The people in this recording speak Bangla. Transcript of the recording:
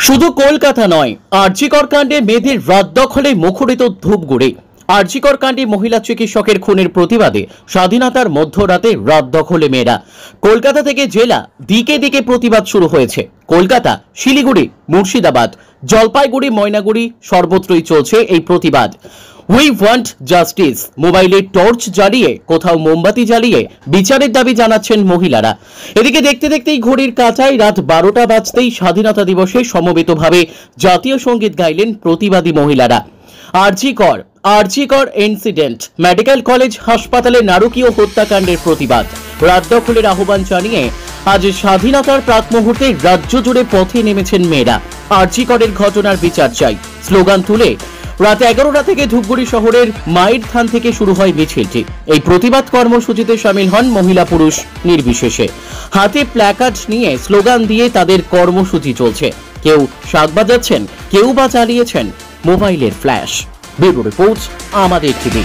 শুধু কলকাতা নয়, আরজিকর কাণ্ডে মেয়েদের রাত দখলে মুখরিত ধূপগুড়ি। আরজিকর কাণ্ডে মহিলা চিকিৎসকের খুনের প্রতিবাদে স্বাধীনতার মধ্যরাতে রাত দখলে মেয়েরা। কলকাতা থেকে জেলা দিকে দিকে প্রতিবাদ শুরু হয়েছে। কলকাতা, শিলিগুড়ি, মুর্শিদাবাদ, জলপাইগুড়ি, ময়নাগুড়ি সর্বত্রই চলছে এই প্রতিবাদ। We want justice. মোবাইলে টর্চ জ্বালিয়ে, কোথাও মোমবাতি জ্বালিয়ে বিচারের দাবি জানাচ্ছেন মহিলারা। এদিকে দেখতে দেখতেই ঘড়ির কাঁটায় রাত 12টা বাজতেই স্বাধীনতা দিবসে সমবেতভাবে জাতীয় সঙ্গীত গাইলেন প্রতিবাদী মহিলারা। আরজিকর ইনসিডেন্ট, মেডিকেল কলেজ হাসপাতালে নারকীয় হত্যাকাণ্ডের প্রতিবাদ, রাত দখলের আহ্বান জানিয়ে আজ স্বাধীনতার প্রাক মুহূর্তে রাজ্য জুড়ে পথে নেমেছেন মেয়েরা। আরজিকরের ঘটনার বিচার চাই স্লোগান তুলে রাত 11টা থেকে ধূপগুড়ি শহরের মায়ের থান থেকে শুরু হয় মিছিলটি। এই প্রতিবাদ কর্মসূচিতে সামিল হন মহিলা পুরুষ নির্বিশেষে। হাতে প্ল্যাকার্ড নিয়ে স্লোগান দিয়ে তাদের কর্মসূচি চলছে। কেউ শাক বাজাচ্ছেন, কেউ বা চালিয়েছেন মোবাইলের ফ্ল্যাশ। ব্যুরো রিপোর্ট, আমাদের টিভি।